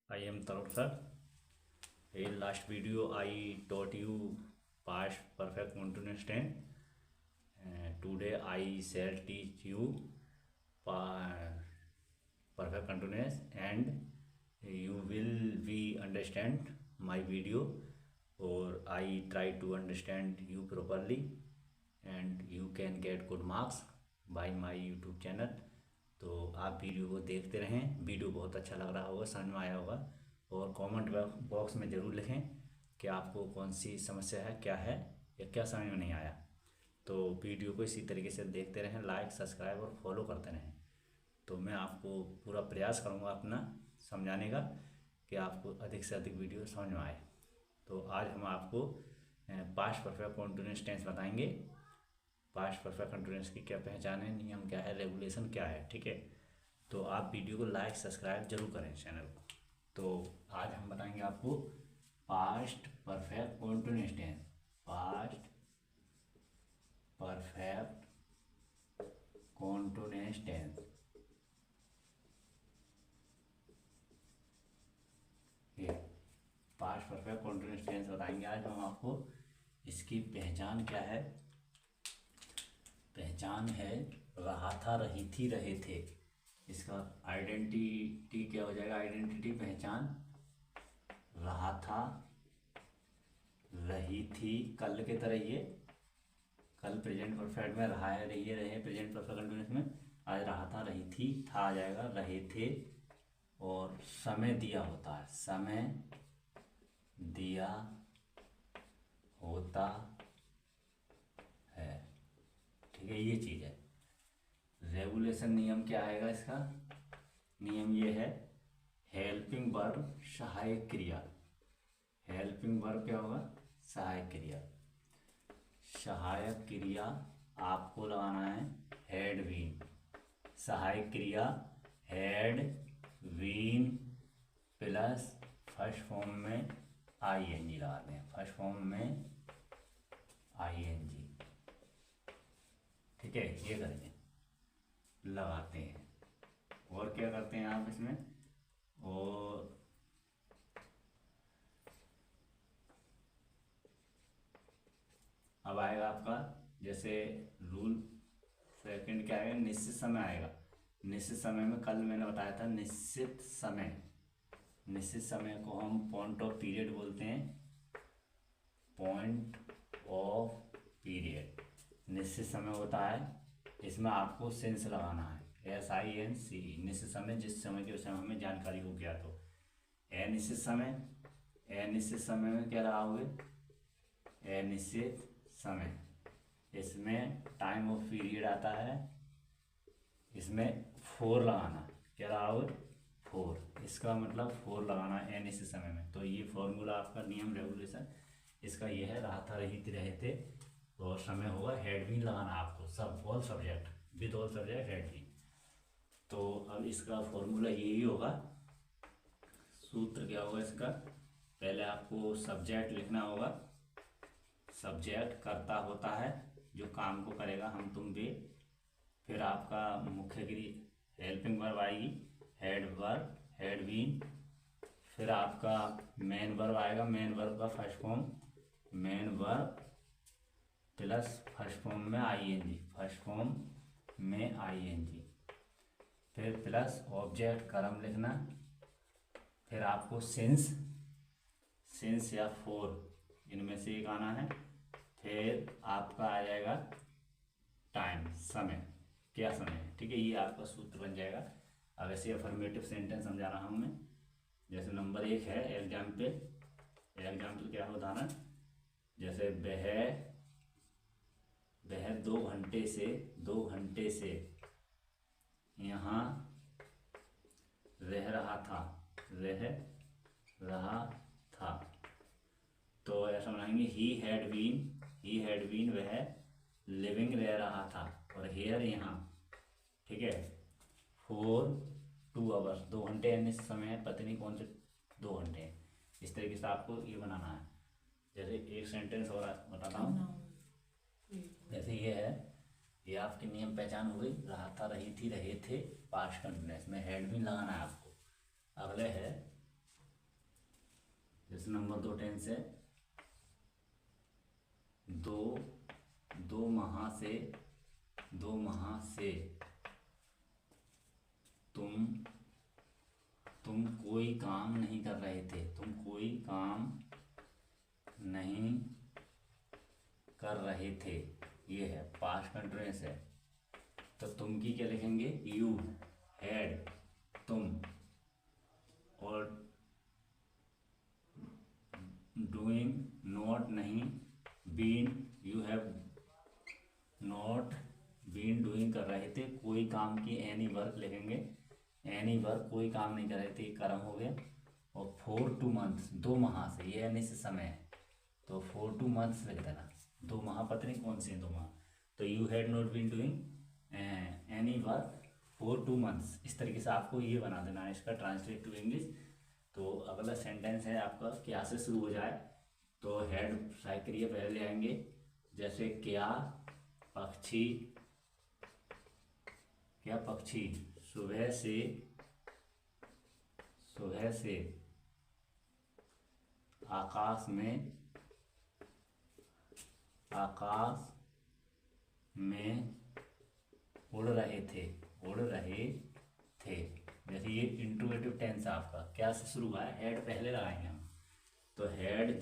I am Tarun sir. In last video I taught you past perfect continuous tense. Today I shall teach you perfect continuous and you will be understand my video or I try to understand you properly and you can get good marks by my YouTube channel. तो आप video को देखते रहें। Video बहुत अच्छा लग रहा होगा, समझ में आया होगा और कमेंट बॉक्स में ज़रूर लिखें कि आपको कौन सी समस्या है, क्या है या क्या समझ में नहीं आया। तो वीडियो को इसी तरीके से देखते रहें, लाइक सब्सक्राइब और फॉलो करते रहें। तो मैं आपको पूरा प्रयास करूँगा अपना समझाने का कि आपको अधिक से अधिक वीडियो समझ में आए। तो आज हम आपको पास्ट परफेक्ट कंटीन्यूअस टेंस बताएंगे। पास्ट परफेक्ट कंटीन्यूअस की क्या पहचान है, नियम क्या है, रेगुलेशन क्या है, ठीक है। तो आप वीडियो को लाइक सब्सक्राइब जरूर करें चैनल को। तो आज हम बताएंगे आपको past perfect continuous tense. Past perfect continuous tense. ये पास्ट परफेक्ट कंटीन्यूअस टेंस बताएंगे आज हम आपको। इसकी पहचान क्या है? पहचान है रहा था, रही थी, रहे थे। इसका आइडेंटिटी क्या हो जाएगा? आइडेंटिटी पहचान रहा था, रही थी, कल के तरह ये कल प्रेजेंट परफेक्ट में रहा है, रही है, रहे प्रेजेंट परफेक्ट कंटीन्यूअस में। आज रहा था, रही थी, था आ जाएगा, रहे थे और समय दिया होता है, समय दिया होता है, ठीक है। ये चीज़ है। रेगुलेशन नियम क्या आएगा इसका? नियम ये है हेल्पिंग वर्ब सहायक क्रिया। हेल्पिंग वर्ब क्या होगा? सहायक क्रिया। सहायक क्रिया आपको लगाना है हैड बीन। सहायक क्रिया had been plus first form में आईएनजी लगाते हैं। फर्स्ट फॉर्म में आईएनजी, ठीक है। ये करेंगे, लगाते हैं। और क्या करते हैं आप इसमें? और अब आएगा आपका जैसे रूल सेकंड क्या आएगा? निश्चित समय आएगा। निश्चित समय में कल मैंने बताया था निश्चित समय। निश्चित समय को हम पॉइंट ऑफ पीरियड बोलते हैं। पॉइंट ऑफ पीरियड निश्चित समय होता है। इसमें आपको सेंस लगाना है, SINC। निश्चित समय जिस समय के समय हमें जानकारी हो गया। तो अनिश्चित समय, अनिश्चित समय में क्या लगाओगे? अनिश्चित समय। इसमें टाइम ऑफ पीरियड आता है, इसमें 4 लगाना। क्या लगाओगे? 4। इसका मतलब 4 लगाना है अनिश्चित समय में। तो ये फॉर्मूला आपका नियम रेगुलेशन इसका ये है, रहा था, रही थी, रहे थे और समय होगा हैड बीन लगाना आपको, सब all subject with all subject had been. तो अब इसका फॉर्मूला यही होगा। सूत्र क्या होगा इसका? पहले आपको सब्जेक्ट लिखना होगा। सब्जेक्ट कर्ता होता है जो काम को करेगा, हम तुम वे। फिर आपका मुख्य क्रिया हेल्पिंग वर्ब आएगी, हैड वर्ब, हैड बीन। फिर आपका मेन वर्ब आएगा, मेन वर्ब का first form main verb plus first form में आईएनजी, फर्स्ट फॉर्म में आईएनजी। फिर प्लस ऑब्जेक्ट कर्म लिखना। फिर आपको सिंस, सिंस या फोर इनमें से एक आना है। फिर आपका आ जाएगा टाइम, समय, क्या समय है, ठीक है। ये आपका सूत्र बन जाएगा। अब ऐसे अफर्मेटिव सेंटेंस समझा रहा हूँ मैं। जैसे नंबर 1 है एग्जाम्पल। एग्जाम्पल क्या है? उदाहरण जैसे वह 2 घंटे से यहाँ रह रहा था, रह रहा था। तो ऐसा बनाएंगे ही हैड बीन, वह लिविंग रह रहा था और हेयर यहाँ, ठीक है। फॉर 2 आवर्स, 2 घंटे यानी समय है, पता नहीं कौन से 2 घंटे हैं। इस तरीके से आपको ये बनाना है। जैसे एक सेंटेंस और बताता हूँ। जैसे ये है, ये आपकी नियम पहचान हो गई। रहा था, रही थी, रहे थे, पास्ट कंटिन्यूअस में हैड बीन लगाना है आपको। अगले है जैसे नंबर 2 टेंस है, दो माह से तुम कोई काम नहीं कर रहे थे, तुम कोई काम नहीं कर रहे थे, ये है पास्ट कंटिन्यूअस है। तो तुम की क्या लिखेंगे, यू हैड, तुम, और डूइंग नॉट नहीं, been, you have not been doing कर रहे थे, कोई काम की एनी वर्क लिखेंगे, एनी वर्क कोई काम नहीं कर रहे थे, कर्म हो गया। और 4 2 मंथ्स 2 माह से, ये अनिश्चित समय है तो 4 2 मंथ्स लिख देना, 2 माह पता नहीं कौन से हैं 2 माह। तो you had not been doing any work for 2 months, इस तरीके से आपको ये बना देना है, इसका ट्रांसलेट टू इंग्लिश। तो अगला सेंटेंस है आपका क्या से शुरू हो जाए, तो हेड सहायक क्रिया पहले ले आएंगे, जैसे क्या पक्षी सुबह से आकाश में उड़ रहे थे। जैसे ये इंट्रोगेटिव टेंस है आपका, क्या से शुरू हुआ है, हेड पहले लगाएंगे हम, तो हेड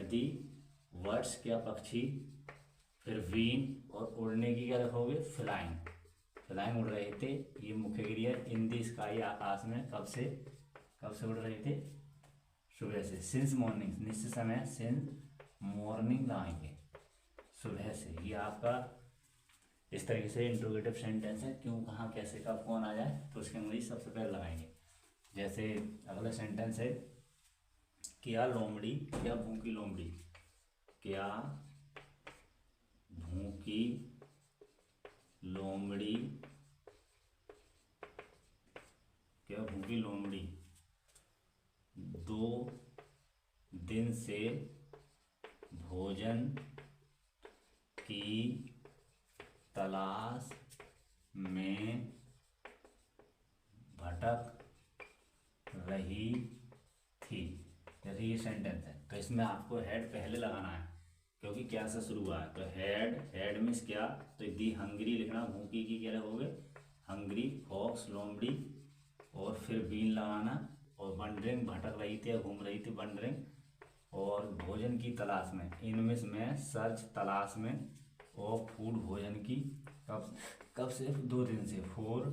दी बर्ड्स क्या पक्षी, फिर बीन और उड़ने की क्या रखोगे, फ्लाइंग उड़ रहे थे, ये मुख्य क्रिया। इन दी स्काई आकाश में, कब से उड़ रहे थे, सुबह से। सिंस मॉर्निंग निश्चित समय, सिंस मॉर्निंग लगाएंगे, सुबह से। ये आपका इस तरीके से इंट्रोगेटिव सेंटेंस है, क्यों कहाँ कैसे कब कौन आ जाए तो उसके अंग्रेजी सबसे पहले लगाएंगे। जैसे अगला सेंटेंस है, क्या भूखी लोमड़ी, क्या भूखी लोमड़ी 2 दिन से भोजन की तलाश में भटक रही थी। जैसे ये सेंटेंस है, तो इसमें आपको हेड पहले लगाना है, क्योंकि क्या से शुरू हुआ है। तो हेड मीन्स क्या, तो दी हंग्री लिखना, भूखी की क्या लगोगे, हंग्री, फॉक्स लोमड़ी, और फिर बीन लगाना, और वंडरिंग भटक रही थी या घूम रही थी, वंडरिंग, और भोजन की तलाश में, इनमें में सर्च तलाश में, और फूड भोजन की, कब से 2 दिन से, 4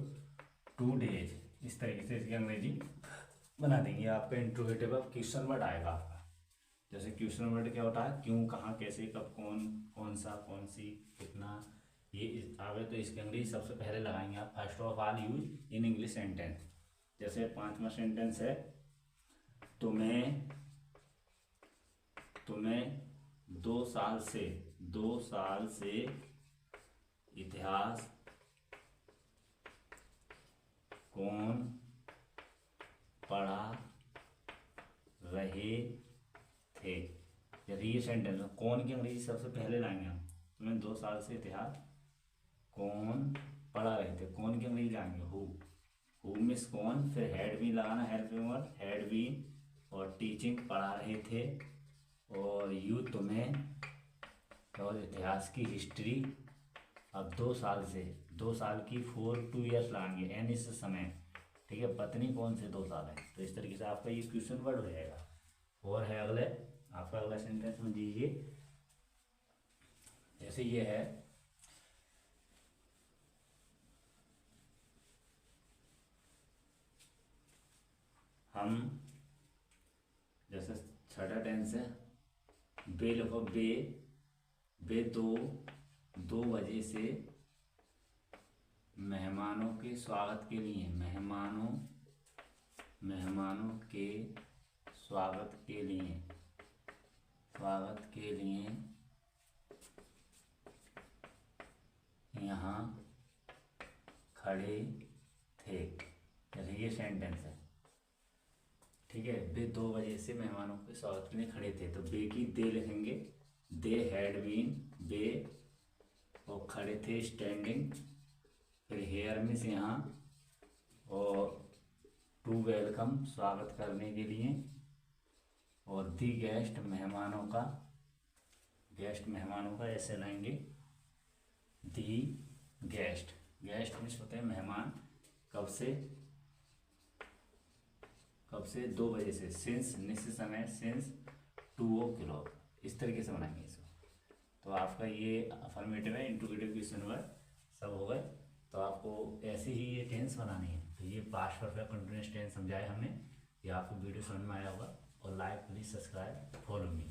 2 डेज। इस तरीके से इसकी अंग्रेजी बना देंगे। आपका इंट्रोगेटिव अब क्वेश्चन वर्ड आएगा आपका। जैसे क्वेश्चन वर्ड क्या होता है, क्यों कहाँ कैसे कब कौन सा कौन सी कितना, ये आवे तो इसके अंग्रेजी सबसे पहले लगाएंगे आप। First of all use in English sentence. जैसे 5वां सेंटेंस है, तुम्हें 2 साल से इतिहास कौन पढ़ा रहे थे। यदि ये सेंटेंस कौन की अंग्रेजी सबसे पहले लाएंगे हम, तुम्हें 2 साल से इतिहास कौन पढ़ा रहे थे, कौन की अंग्रेजी लाएंगे, हु मिस कौन, फिर हैड बीन लगाना, हेल्पिंग वर्ड हैड बीन, और टीचिंग पढ़ा रहे थे, और यू तुम्हें, और इतिहास की हिस्ट्री। अब 2 साल से, 2 साल की 4 2 ईयर्स लाएंगे, एन इस समय, ठीक है। पत्नी कौन से 2 साल है, तो इस तरीके से आपका ये क्वेश्चन वर्ड हो जाएगा। और है अगले, आपका अगला सेंटेंस में दीजिए, जैसे ये है, हम, जैसे 6ठा टेंस है, बे लिखो, बे 2 बजे से मेहमानों के स्वागत के लिए, मेहमानों के स्वागत के लिए यहाँ खड़े थे। जैसे ये सेंटेंस है, ठीक है। बे 2 बजे से मेहमानों के स्वागत के लिए खड़े थे, तो बे की दे लिखेंगे, दे हैड बीन, बे, और खड़े थे स्टैंडिंग, फिर हेयर मीन्स यहाँ, और टू वेलकम स्वागत करने के लिए, और दी गेस्ट मेहमानों का ऐसे लाएंगे, दी गेस्ट मीन्स होते हैं मेहमान। कब से 2 बजे से, सिंस निश्चित समय, सिंस 2 o'clock, इस तरीके से बनाएंगे इसको। तो आपका ये अफर्मेटिव है, इंट्रोगेटिव क्वेश्चन वर्ड सब हो गए। तो आपको ऐसे ही ये टेंस बनानी है। तो ये पास्ट परफेक्ट कंटिन्यूअस टेंस समझाया हमने। ये आपको वीडियो समझ में आया होगा। और like, please subscribe, follow me.